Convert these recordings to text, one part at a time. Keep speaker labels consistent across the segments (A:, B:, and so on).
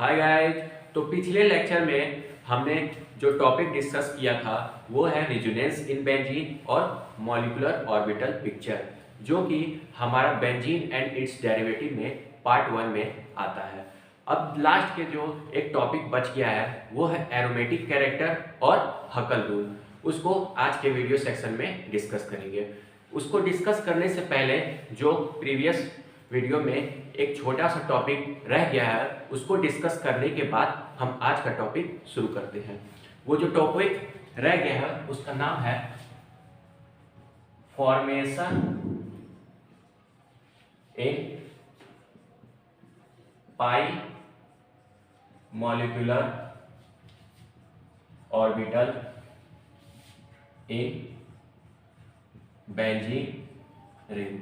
A: Hi guys. तो पिछले lecture में हमने जो टॉपिक डिस्कस किया था वो है रेजोनेंस इन बेंजीन और मॉलिक्यूलर ऑर्बिटल पिक्चर, जो कि हमारा बेंजीन एंड इट्स डेरिवेटिव में पार्ट 1 में आता है। अब लास्ट के जो एक टॉपिक बच गया है वो है एरोमेटिक कैरेक्टर और हकल रूल। उसको आज के वीडियो सेक्शन में डिस्कस करेंगे। उसको डिस्कस करने से पहले जो प्रीवियस वीडियो में एक छोटा सा टॉपिक रह गया है उसको डिस्कस करने के बाद हम आज का टॉपिक शुरू करते हैं। वो जो टॉपिक रह गया है उसका नाम है formation in pi molecular orbital in benzene ring.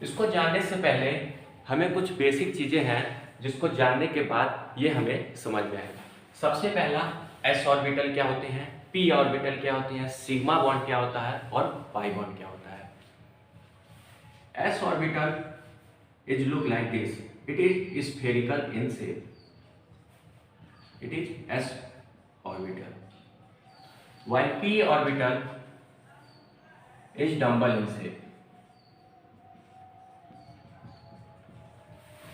A: इसको जानने से पहले हमें कुछ बेसिक चीजें हैं जिसको जानने के बाद ये हमें समझ में आएगा। सबसे पहला एस ऑर्बिटल क्या होते हैं, पी ऑर्बिटल क्या होते हैं, सिग्मा बॉन्ड क्या होता है और पाई बॉन्ड क्या होता है। S orbital is look like this, it is spherical in shape, it is S orbital, while p orbital is dumbbell in shape।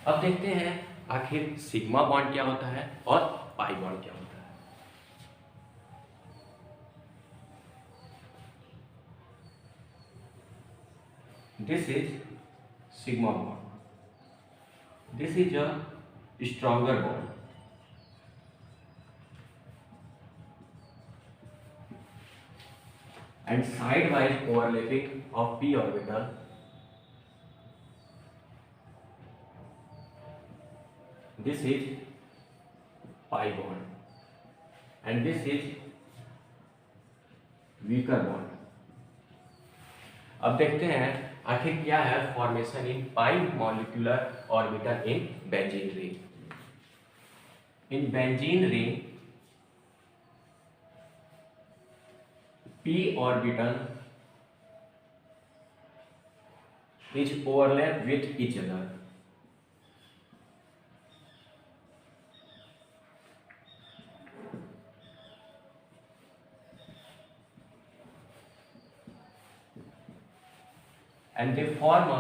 A: अब देखते हैं आखिर सिग्मा बॉन्ड क्या होता है और पाई बॉन्ड क्या होता है। This is sigma bond, this is a stronger bond, and side-wise overlapping of p orbital this is pi bond and this is weaker bond। अब देखते हैं आखिर क्या है formation in pi molecular orbital in benzene ring. In benzene ring p orbital is overlap with each other and they form a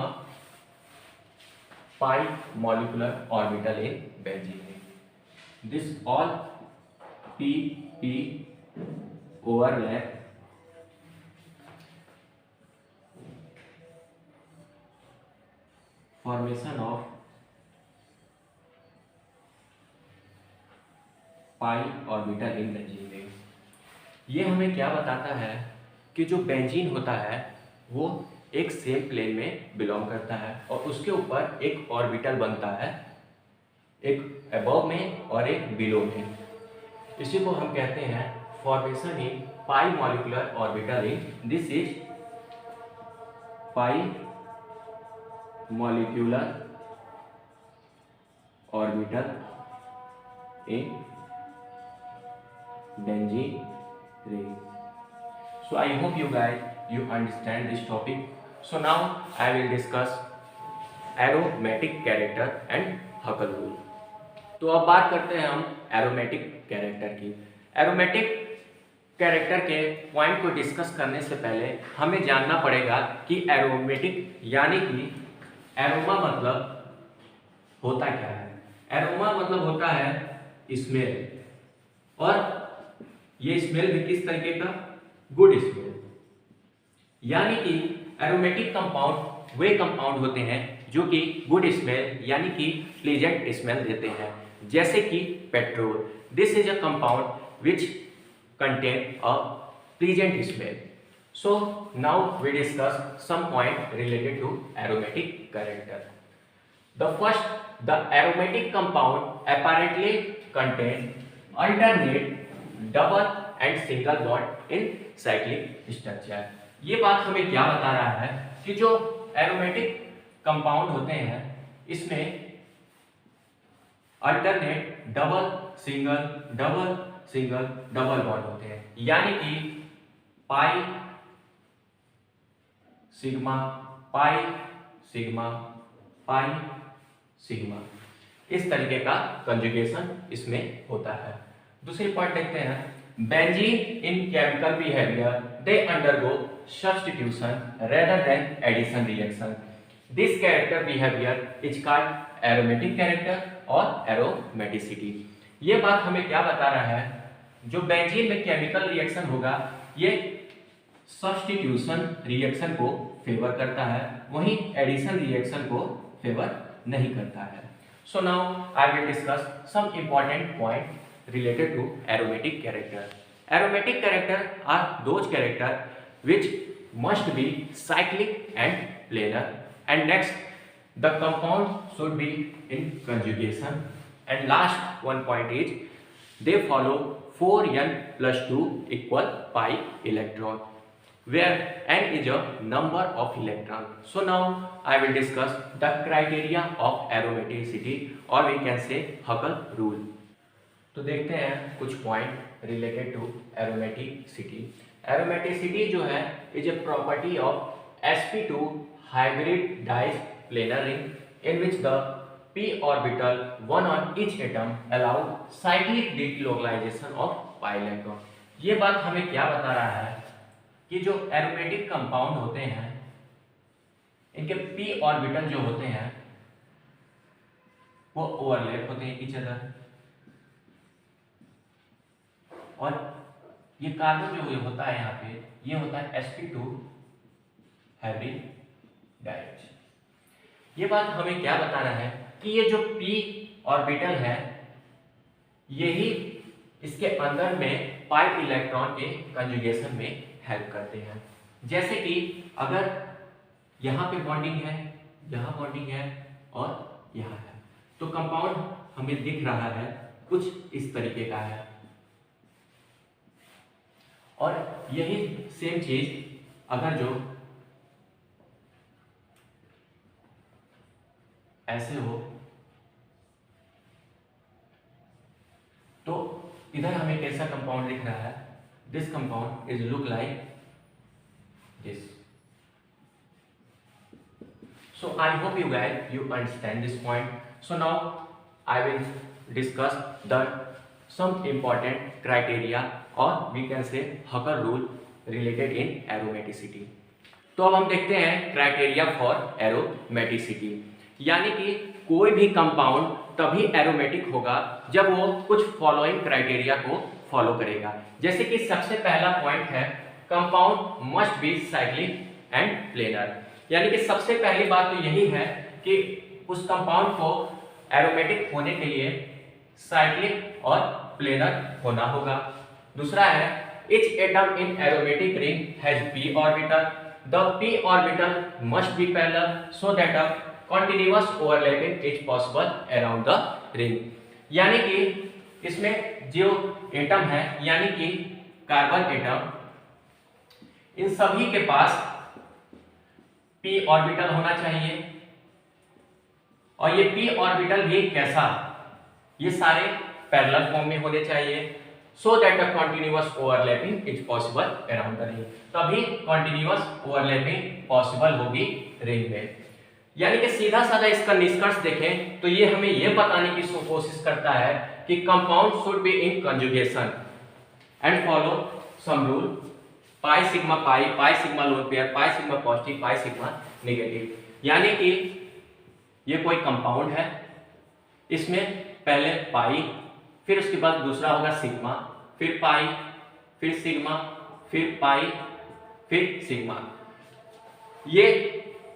A: pi molecular orbital in benzene ring। This all p overlap formation of pi orbital in benzene ring. ये हमें क्या बताता है कि जो benzene होता है वो एक सेम प्लेन में बिलोंग करता है और उसके ऊपर एक ऑर्बिटल बनता है, एक अबव में और एक बिलो में। इसी को हम कहते हैं formation in pi molecular orbital in, this is pi molecular orbital in benzene ring। So I hope you guys you understand this topic। So now I will discuss aromatic character and Huckel rule। तो अब बात करते हैं हम aromatic character की। Aromatic character के point को discuss करने से पहले हमें जानना पड़ेगा कि एरोमेटिक यानी कि एरोमा मतलब होता क्या है। एरोमा मतलब होता है स्मेल, और ये स्मेल भी किस तरीके का, गुड स्मेल। यानी कि एरोमेटिक कंपाउंड वे कंपाउंड होते हैं जो कि गुड स्मेल यानी कि प्लीजेंट स्मेल देते हैं, जैसे कि petrol. This is a compound which contain a pleasant smell. So now we discuss some point related to aromatic character। The aromatic compound apparently contain alternate double and single bond in cyclic structure। ये बात हमें क्या बता रहा है कि जो aromatic compound होते हैं इसमें alternate double single double bond होते हैं, यानी कि पाई sigma pi sigma pi sigma. इस तरीके का कंजुगेशन इसमें होता है। दूसरी पॉइंट देखते हैं, benzene in chemical behaviour they undergo substitution rather than addition reaction. This character behaviour is called aromatic character और एरोमेटिसिटी। ये बात हमें क्या बता रहा है, जो बेंजीन में केमिकल रिएक्शन होगा ये सब्स्टिट्यूशन रिएक्शन को फेवर करता है, वहीं एडिशन रिएक्शन को फेवर नहीं करता है। So now I will discuss some important point related to aromatic character. Aromatic character are those character which must be cyclic and planar. And next, the compound should be in conjugation. And last one point is they follow 4n plus 2 equal pi electron, where n is a number of electron. So now I will discuss the criteria of aromaticity, or we can say Huckel rule. तो देखते हैं कुछ point related to aromaticity. Aromaticity जो है is a property of sp2 hybridised planar ring in which the p orbital one on each atom allow cyclic delocalisation of pi electron. ये बात हमें क्या बता रहा है कि जो एरोमेटिक कंपाउंड होते हैं इनके p ऑर्बिटल जो होते हैं वो ओवरलैप होते हैं ईच अदर, और ये कार्बन जो होता है यहाँ पे ये होता है sp2 हाइब्रिडाइज. ये बात हमें क्या बताना है कि ये जो p ऑर्बिटल है यही इसके अंदर में pi इलेक्ट्रॉन के कंजुगेशन में हेल्प करते हैं. जैसे कि अगर यहाँ पे बॉन्डिंग है, यहाँ बॉन्डिंग है और यहाँ है, तो कंपाउंड हमें दिख रहा है कुछ इस तरीके का है. और यही सेम चीज अगर जो ऐसे हो तो इधर हमें कैसा कंपाउंड दिख रहा है. This compound is look like this. So I hope you guys you understand this point. So now I will discuss the some important criteria or we can say Huckel rule related in aromaticity. तो अब हम देखते हैं criteria for aromaticity. यानी कि कोई भी compound तभी एरोमेटिक होगा जब वो कुछ फॉलोइंग क्राइटेरिया को फॉलो करेगा. जैसे कि सबसे पहला पॉइंट है compound must be cyclic and planar. यानी कि सबसे पहली बात तो यही है कि उस कंपाउंड को एरोमेटिक होने के लिए साइक्लिक और प्लेनर होना होगा. दूसरा है each atom in aromatic ring has p orbital. The p orbital must be parallel so that a continuous overlapping is possible around the ring. यानी कि इसमें जो एटम है यानी कि कार्बन एटम इन सभी के पास p ऑर्बिटल होना चाहिए. और ये p ऑर्बिटल भी कैसा, ये सारे पैरेलल फॉर्म में होने चाहिए. So that the continuous overlapping is possible around the ring. तभी कंटीन्यूअस ओवरलैपिंग पॉसिबल होगी रिंग में. यानी कि सीधा साधा इसका निष्कर्ष देखें तो ये हमें ये बताने की कोशिश करता है कि compound should be in conjugation and follow sum rule pi sigma pi, pi sigma lone pair, pi sigma positive, pi sigma negative. यानी कि ये कोई कंपाउंड है, इसमें पहले पाई, फिर उसके बाद दूसरा होगा सिग्मा, फिर पाई, फिर सिग्मा, फिर पाई, फिर सिग्मा. ये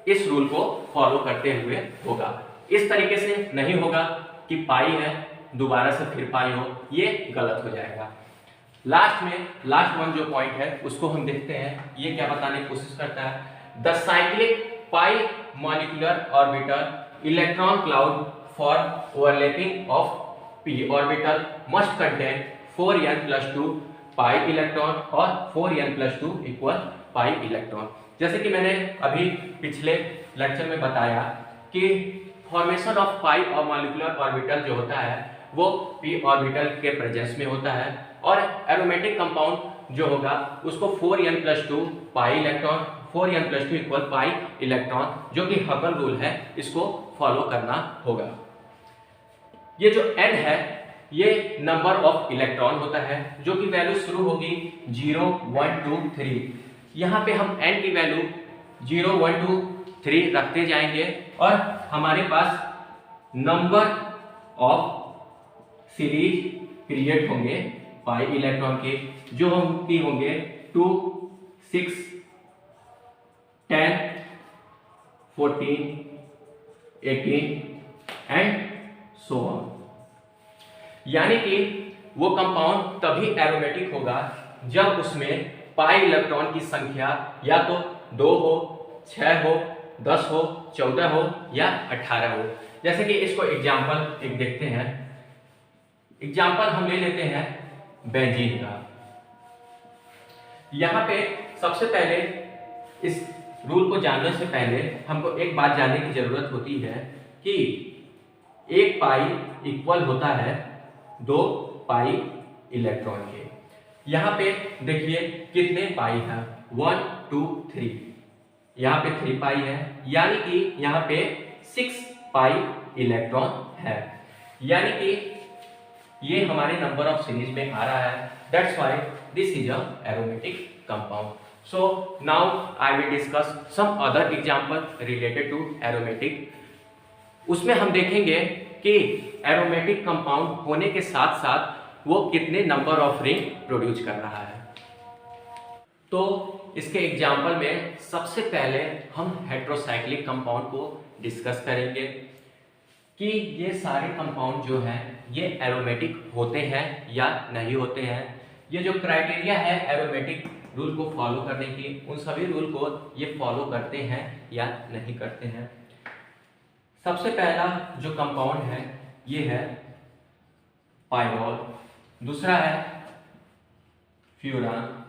A: इस रूल को फॉलो करते हुए होगा. इस तरीके से नहीं होगा कि पाई है दोबारा से फिर पाई हो, ये गलत हो जाएगा. लास्ट में लास्ट वन जो पॉइंट है उसको हम देखते हैं. ये क्या बताने की कोशिश करता है, the cyclic pi molecular orbital electron cloud for overlapping of p orbital must contain 4n plus 2 pi electron और 4n plus 2 equal pi electron. जैसे कि मैंने अभी पिछले लेक्चर में बताया कि फॉर्मेशन ऑफ पाई और मॉलिक्यूलर ऑर्बिटल जो होता है वो p ऑर्बिटल के प्रेजेंस में होता है, और एरोमेटिक कंपाउंड जो होगा उसको 4n plus 2 pi electron, 4n plus 2 equal pi electron, जो कि हकल रूल है, इसको फॉलो करना होगा. ये जो n है ये नंबर ऑफ इलेक्ट्रॉन होता है, जो कि वैल्यू शुरू होगी 0 1 2 3। यहाँ पे हम n की वैल्यू 0 1 2 3 रखते जाएंगे और हमारे पास नंबर ऑफ सीरीज क्रिएट होंगे पाई इलेक्ट्रॉन के, जो हम की होंगे 2 6 10 14 18 एंड सो ऑन। यानी कि वो कंपाउंड तभी एरोमेटिक होगा जब उसमें पाई इलेक्ट्रॉन की संख्या या तो 2 हो, 6 हो, 10 हो, 14 हो या 18 हो। जैसे कि इसको एग्जाम्पल एक देखते हैं। एग्जाम्पल हम ले लेते हैं बेंजीन का। यहाँ पे सबसे पहले इस रूल को जानने से पहले हमको एक बात जानने की जरूरत होती है कि एक पाई इक्वल होता है 2 पाई इलेक्ट्रॉन के। यहाँ पे देखिए कितने पाई है, 1 2 3, यहाँ पे 3 पाई है, यानी कि यहाँ पे 6 पाई इलेक्ट्रॉन है। यानी कि ये हमारे नंबर ऑफ सीरीज में आ रहा है। That's why this is a aromatic compound. So now I will discuss some other example related to aromatic। उसमें हम देखेंगे कि एरोमेटिक कंपाउंड होने के साथ साथ वो कितने नंबर ऑफ रिंग प्रोड्यूस कर रहा है। तो इसके एग्जाम्पल में सबसे पहले हम हेट्रोसाइक्लिक कंपाउंड को डिस्कस करेंगे कि ये सारे कंपाउंड जो हैं ये एरोमेटिक होते हैं या नहीं होते हैं। ये जो क्राइटेरिया है एरोमेटिक रूल को फॉलो करने की, उन सभी रूल को ये फॉलो करते हैं या नहीं करते हैं। सबसे पहला जो कंपाउंड है ये है पाइरॉल, दूसरा है फ्यूरान,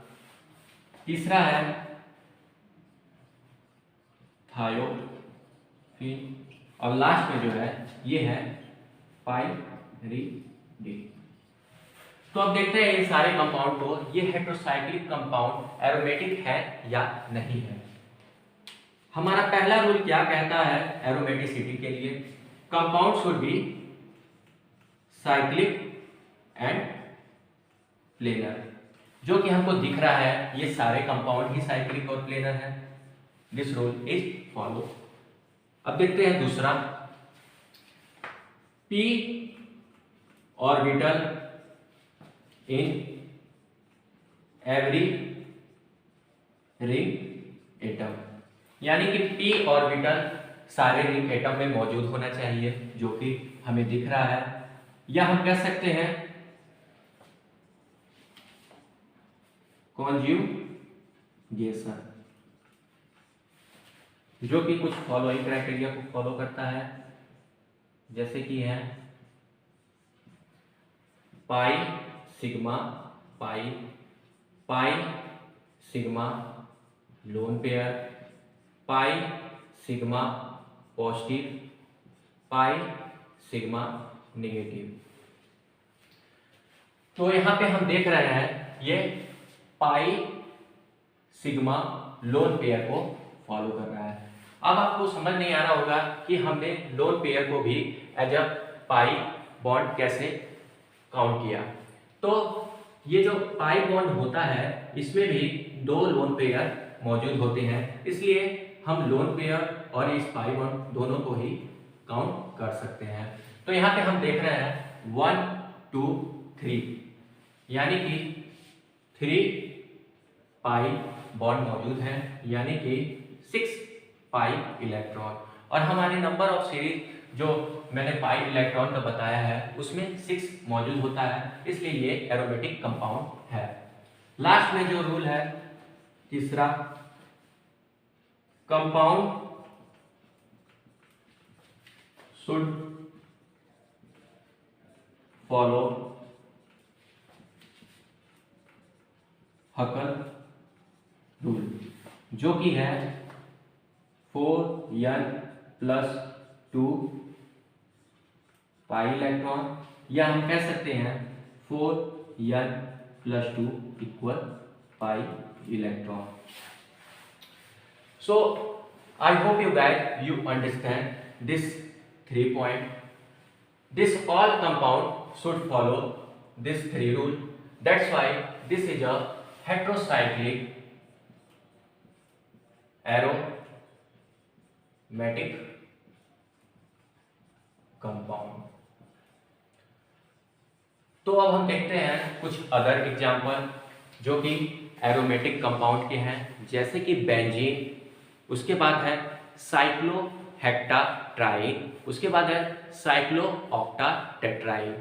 A: तीसरा है थायोफिन और लास्ट में जो है ये है पाइरिडिन। तो अब देखते हैं ये सारे कंपाउंड को, ये हेट्रोसाइक्लिक कंपाउंड एरोमेटिक है या नहीं है। हमारा पहला रूल क्या कहता है एरोमेटिसिटी के लिए, compound should be cyclic and planar, जो कि हमको दिख रहा है ये सारे कंपाउंड ही साइक्लिक और प्लेनर है। This rule is follow. अब देखते हैं दूसरा, p orbital in every ring atom, यानी कि p ऑर्बिटल सारे रिंग एटम में मौजूद होना चाहिए, जो कि हमें दिख रहा है। या हम कह सकते हैं कॉन्जुगेशन, जो कि कुछ फॉलोइंग क्राइटेरिया को फॉलो करता है, जैसे कि है पाई सिग्मा पाई, pi sigma lone pair, pi sigma positive, pi sigma negative. तो यहां पे हम देख रहे हैं ये पाई सिग्मा लोन पेयर को फॉलो कर रहा है। अब आपको समझ नहीं आ रहा होगा कि हमने लोन पेयर को भी एज अ पाई बॉन्ड कैसे काउंट किया। तो ये जो पाई बॉन्ड होता है इसमें भी 2 लोन पेयर मौजूद होते हैं, इसलिए हम लोन पेयर और इस पाई बॉन्ड दोनों को ही काउंट कर सकते हैं। तो यहाँ पे हम देख रहे हैं 1 2 3, यानी कि 3 पाई बॉन्ड मौजूद है, यानी कि 6 पाई इलेक्ट्रॉन। और हमारे नंबर ऑफ सीरीज जो मैंने पाई इलेक्ट्रॉन का बताया है उसमें 6 मौजूद होता है, इसलिए ये एरोमेटिक कंपाउंड है। लास्ट में जो रूल है तीसरा, कंपाउंड शुड फॉलो हकल रूल, जो कि है 4n+2 पाई इलेक्ट्रॉन, या हम कह सकते हैं 4n+2 equal pi electron. So I hope you guys you understand this 3 point This all compound should follow this three rule. That's why this is a heterocyclic aromatic compound. तो अब हम देखते हैं कुछ अदर एग्जाम्पल जो कि aromatic compound के हैं, जैसे कि बेंजीन, उसके बाद है साइक्लोहेक्टाट्राइन, उसके बाद है साइक्लोऑक्टाटेट्राइन।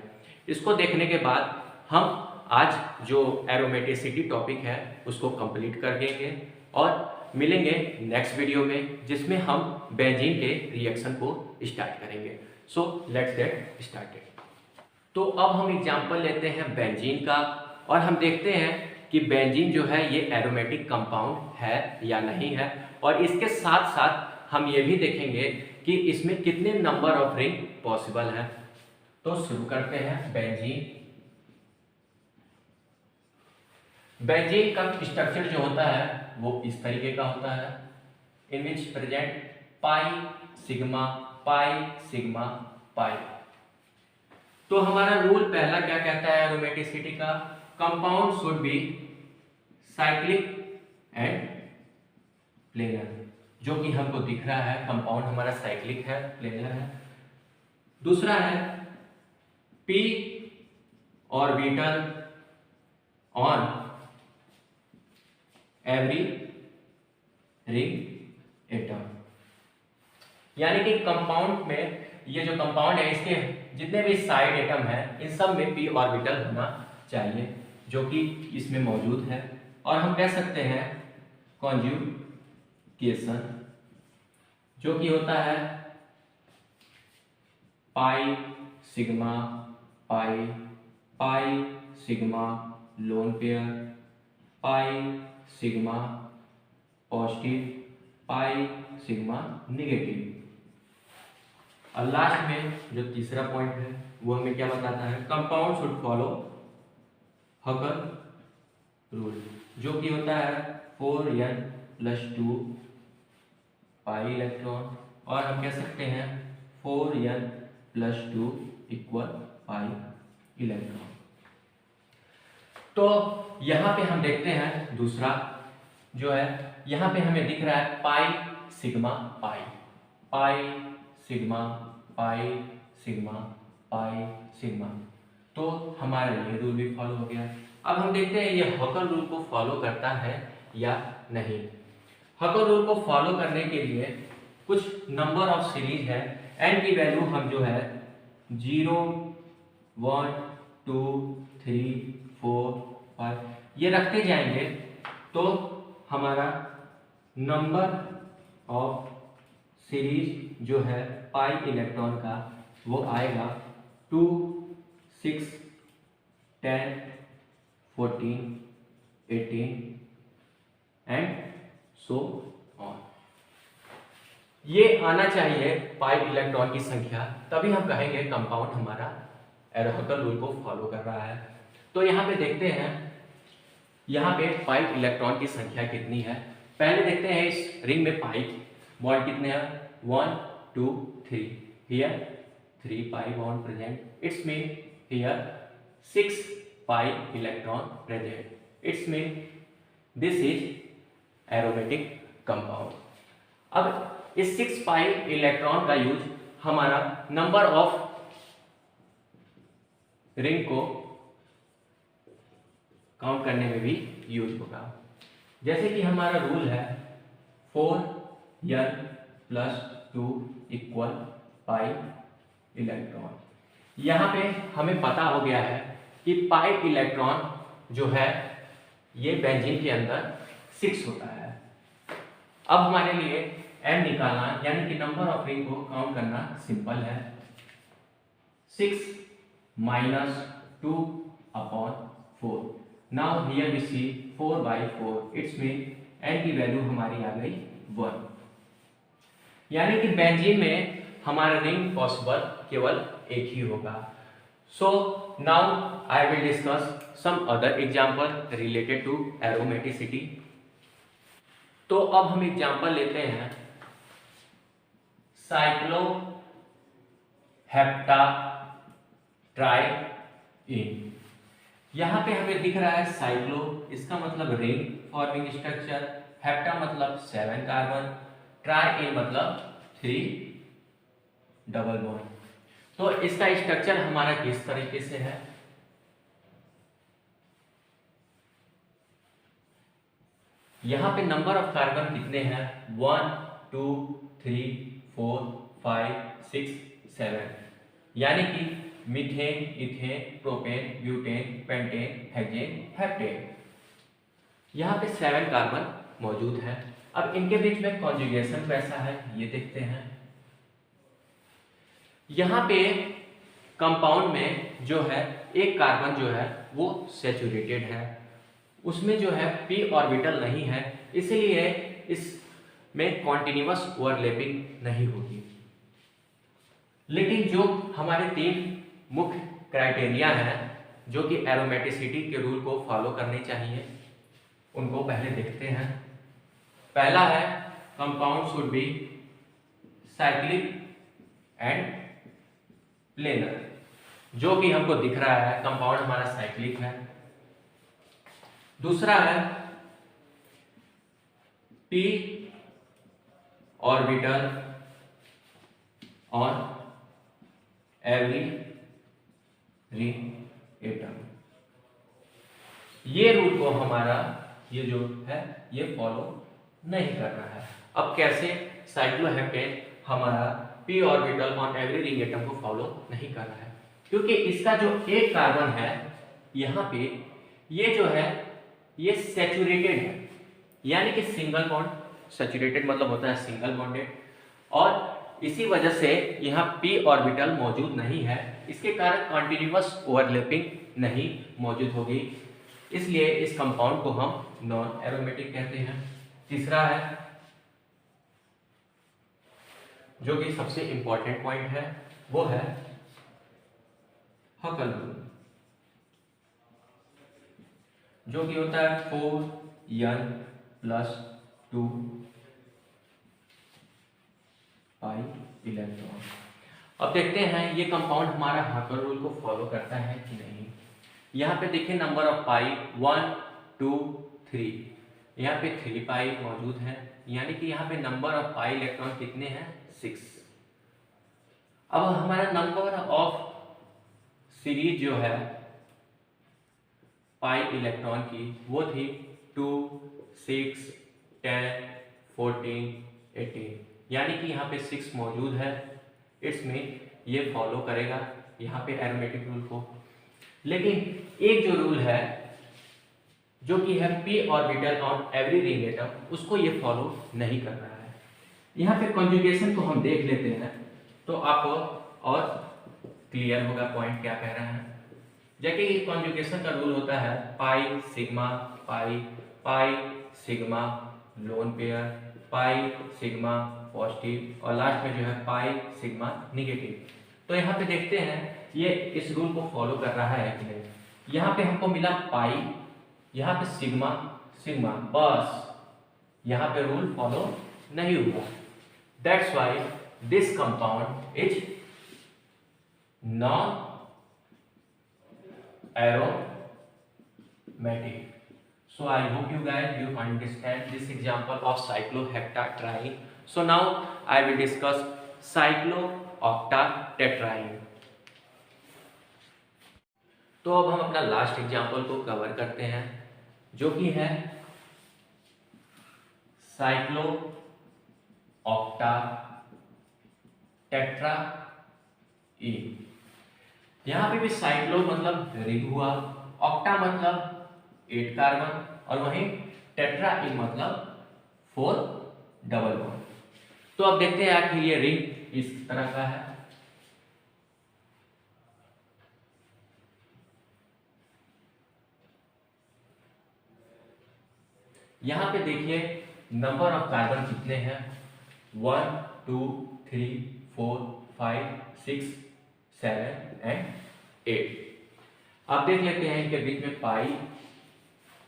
A: इसको देखने के बाद हम आज जो एरोमेटिसिटी टॉपिक है उसको कंप्लीट कर देंगे और मिलेंगे नेक्स्ट वीडियो में, जिसमें हम बेंजीन के रिएक्शन को स्टार्ट करेंगे। So let's get started. तो अब हम एग्जाम्पल लेते हैं बेंजीन का और हम देखते हैं कि बेंजीन जो है ये एरोमेटिक कंपाउंड है या नहीं है, और इसके साथ साथ हम ये भी देखेंगे कि इसमें कितने नंबर ऑफ रिंग पॉसिबल है। तो शुरू करते हैं बेंजीन। बेंजीन का स्ट्रक्चर जो होता है वो इस तरीके का होता है, in which present pi sigma pi sigma pi. तो हमारा रूल पहला क्या कहता है एरोमेटिसिटी का? Compound should be cyclic and planar, जो कि हमको दिख रहा है कंपाउंड हमारा साइक्लिक है, प्लेनर है। दूसरा है P orbital on every ring atom, यानी कि कंपाउंड में ये जो कंपाउंड है इसके जितने भी साइड एटम है इन सब में पी ऑर्बिटल होना चाहिए, जो कि इसमें मौजूद है। और हम कह सकते हैं कॉन्जुगेशन, जो कि होता है पाई सिग्मा पाई pi sigma lone pair pi sigma positive pi sigma negative. और लास्ट में जो तीसरा पॉइंट है वो हमें क्या बताता है? कंपाउंड शुड फॉलो हकल रूल, जो कि होता है 4n+2 पाई इलेक्ट्रॉन, और हम कह सकते हैं 4n+2 = पाई इलेक्ट्रॉन। तो यहाँ पे हम देखते हैं दूसरा जो है, यहाँ पे हमें दिख रहा है पाई सिग्मा पाई पाई sigma pi sigma pi sigma. तो हमारा ये रूल भी फॉलो हो गया। अब हम देखते हैं ये हकल रूल को फॉलो करता है या नहीं। हकल रूल को फॉलो करने के लिए कुछ नंबर ऑफ सीरीज है, एन की वैल्यू हम जो है 0 1 2 3 4 5 ये रखते जाएंगे, तो हमारा नंबर ऑफ सीरीज जो है पाई इलेक्ट्रॉन का वो आएगा 2 6 10 14 18 एंड सो ऑन। ये आना चाहिए पाई इलेक्ट्रॉन की संख्या, तभी हम कहेंगे कंपाउंड हमारा हकल रूल को फॉलो कर रहा है। तो यहाँ पे देखते हैं यहाँ पे पाई इलेक्ट्रॉन की संख्या कितनी है। पहले देखते हैं इस रिंग में पाई बॉन्ड कितने हैं? 1 2 3, here 3 pi bond present, it's mean here 6 pi electron present, it's mean this is aromatic compound. अब इस 6 पाई इलेक्ट्रॉन का यूज हमारा नंबर ऑफ रिंग को काउंट करने में भी यूज होगा। जैसे कि हमारा रूल है 4n+2 = पाई इलेक्ट्रॉन। यहाँ पे हमें पता हो गया है कि पाई इलेक्ट्रॉन जो है ये बेंजीन के अंदर 6 होता है। अब हमारे लिए n निकालना यानी कि नंबर ऑफ रिंग को काउंट करना सिंपल है। 6 - 2/4। Now here we see 4/4, it's mean n की वैल्यू हमारी आ गई 1, यानी कि बेंजीन में हमारा रिंग पॉसिबल केवल एक ही होगा। So now I will discuss some other example related to aromaticity. तो अब हम एग्जांपल लेते हैं साइक्लोहेप्टाट्राइन ट्राईन। यहाँ पे हमें दिख रहा है साइक्लो, इसका मतलब रिंग फॉर्मिंग स्ट्रक्चर, हेप्टा मतलब 7 कार्बन, ट्राईन मतलब 3 डबल बॉन्ड। तो इसका स्ट्रक्चर हमारा किस तरीके से है, यहाँ पे नंबर ऑफ कार्बन कितने हैं, 1 2 3 4 5 6 7, यानी कि methane, ethane, propane, butane, pentane, hexane, heptane. यहाँ पे 7 कार्बन मौजूद है। अब इनके बीच में कॉन्जुगेशन कैसा है ये देखते हैं। यहाँ पे कंपाउंड में जो है एक कार्बन जो है वो सैचुरेटेड है, उसमें जो है p ऑर्बिटल नहीं है, इसलिए इसमें कॉन्टिन्यूअस ओवरलैपिंग नहीं होगी। लेकिन जो हमारे 3 मुख्य क्राइटेरिया हैं जो कि एरोमेटिसिटी के रूल को फॉलो करने चाहिए, उनको पहले देखते हैं। पहला है compound should be cyclic and planar, जो कि हमको दिख रहा है कंपाउंड हमारा साइक्लिक है। दूसरा है p orbital on every ring atom. ये रूल को हमारा ये जो है ये फॉलो नहीं कर रहा है। अब कैसे साइक्लोहेप्टेन हमारा p orbital on every ring atom को फॉलो नहीं कर रहा है, क्योंकि इसका जो एक कार्बन है यहाँ पे ये जो है ये सैचुरेटेड है, यानी कि सिंगल बॉन्ड, सैचुरेटेड मतलब होता है सिंगल बॉन्डेड, और इसी वजह से यहाँ p ऑर्बिटल मौजूद नहीं है, इसके कारण कॉन्टिन्यूअस ओवरलैपिंग नहीं मौजूद होगी, इसलिए इस कंपाउंड को हम नॉन एरोमेटिक कहते हैं। तीसरा है जो कि सबसे इंपॉर्टेंट पॉइंट है वो है हकल रूल, जो कि होता है 4n + 2 पाई इलेक्ट्रॉन। अब देखते हैं ये कंपाउंड हमारा हकल रूल को फॉलो करता है कि नहीं। यहाँ पे देखिए नंबर ऑफ पाई 1 2 3, यहाँ पे 3 पाई मौजूद है, यानी कि यहाँ पे नंबर ऑफ पाई इलेक्ट्रॉन कितने हैं, 6। अब हमारा नंबर ऑफ सीरीज जो है पाई इलेक्ट्रॉन की वो थी 2 6 10 14 18, यानी कि यहाँ पे 6 मौजूद है, इसमें ये फॉलो करेगा यहाँ पे एरोमेटिक रूल को। लेकिन एक जो रूल है जो कि है p orbital on every ring atom, उसको ये फॉलो नहीं कर रहा है। यहाँ पे कॉन्जुगेशन को हम देख लेते हैं तो आपको और क्लियर होगा पॉइंट क्या कह रहे हैं। जैसे कि कॉन्जुगेशन का रूल होता है पाई सिग्मा पाई, pi sigma lone pair, pi sigma positive, और लास्ट में जो है पाई सिग्मा निगेटिव। तो यहाँ पे देखते हैं ये इस रूल को फॉलो कर रहा है कि नहीं। यहाँ पे हमको मिला पाई, यहाँ पे सिग्मा सिग्मा, बस यहाँ पे रूल फॉलो नहीं हुआ। That's why this compound is non aromatic. So I hope you guys you understand this example of cycloheptatriene. So now I will discuss cyclooctatetraene. तो अब हम अपना लास्ट एग्जाम्पल को कवर करते हैं जो कि है साइक्लोऑक्टाटेट्राईन। यहाँ पे भी साइक्लो मतलब रिंग हुआ, ऑक्टा मतलब 8 कार्बन, और वहीं टेट्राईन मतलब 4 डबल बॉन्ड। तो अब देखते हैं आखिर ये रिंग इस तरह का है। यहाँ पे देखिए नंबर ऑफ कार्बन कितने हैं, 1 2 3 4 5 6 7 एंड 8। अब देख लेते हैं इनके बीच में पाई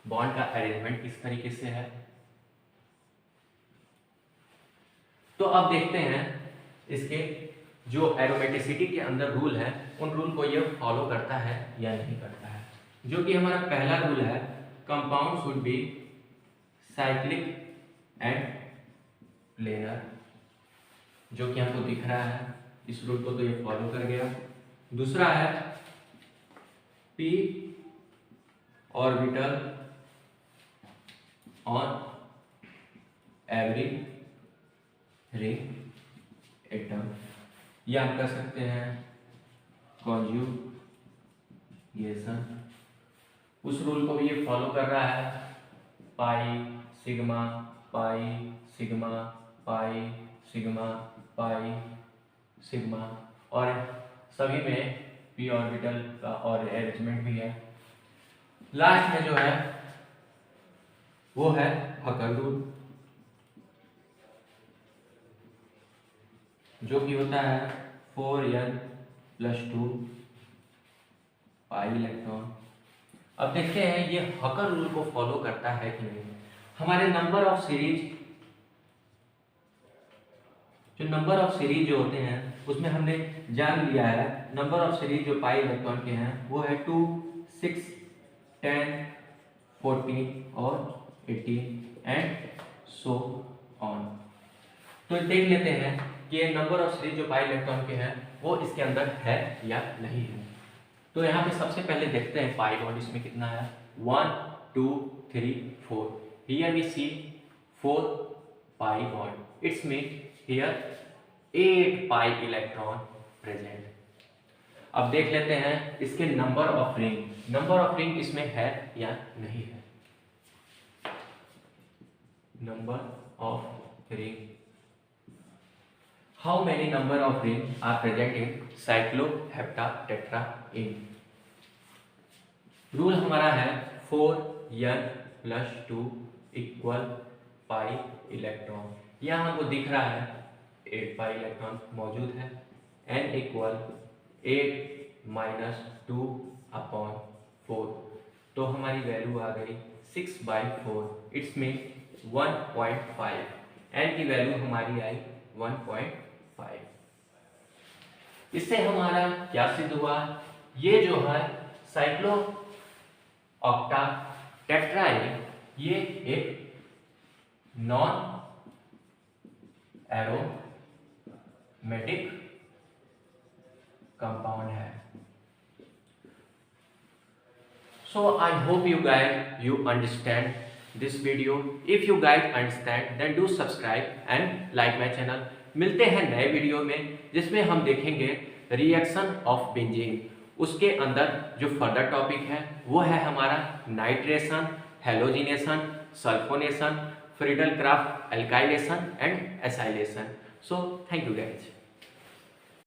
A: बॉन्ड का अरेंजमेंट किस तरीके से है। तो अब देखते हैं इसके जो एरोमेटिसिटी के अंदर रूल है उन रूल को ये फॉलो करता है या नहीं करता है। जो कि हमारा पहला रूल है, compound should be cyclic and planar, जो कि हमको दिख रहा है। इस रूल को तो ये फॉलो कर गया। दूसरा है p orbital on every ring atom, या हम कर सकते हैं कॉन्जुगेशन। उस रूल को भी ये फॉलो कर रहा है, पाई sigma pi sigma pi sigma pi sigma, और सभी में p ऑर्बिटल का और अरेंजमेंट भी है। लास्ट में जो है वो है हकल रूल, जो कि होता है 4n + 2 पाई इलेक्ट्रॉन। अब देखते हैं ये हकल रूल को फॉलो करता है कि नहीं। हमारे नंबर ऑफ सीरीज जो होते हैं उसमें हमने जान लिया है, नंबर ऑफ सीरीज जो पाई इलेक्ट्रॉन के हैं वो है 2, 6, 10, 14 और 18 एंड सो ऑन। तो देख लेते हैं कि नंबर ऑफ सीरीज जो पाई इलेक्ट्रॉन के हैं वो इसके अंदर है या नहीं है। तो यहाँ पे सबसे पहले देखते हैं पाई बॉन्ड इसमें कितना है, 1, 2, 3, 4। Here we see 4 pi bond, it's mean here 8 pi electron present. अब देख लेते हैं इसके नंबर ऑफ रिंग इसमें है या नहीं है। Number of ring, how many number of ring are present in cycloheptatetraene. Rule हमारा है 4n + 2 = पाई इलेक्ट्रॉन। यहाँ हमको दिख रहा है 8 पाई इलेक्ट्रॉन मौजूद है। n = 8 - 2/4, तो हमारी वैल्यू आ गई 6/4, इट्स मीन 1.5। n की वैल्यू हमारी आई 1.5। इससे हमारा क्या सिद्ध हुआ, ये जो है साइक्लो ऑक्टा टेट्राईन ये एक नॉन एरोमेटिक कंपाउंड है। So I hope you guys understand this video. If you guys understand then do subscribe and like my channel. मिलते हैं नए वीडियो में जिसमें हम देखेंगे रिएक्शन ऑफ बेंजीन। उसके अंदर जो फर्दर टॉपिक है वो है हमारा nitration, halogenation, sulphonation, Friedel craft alkylation and acylation. So thank you guys.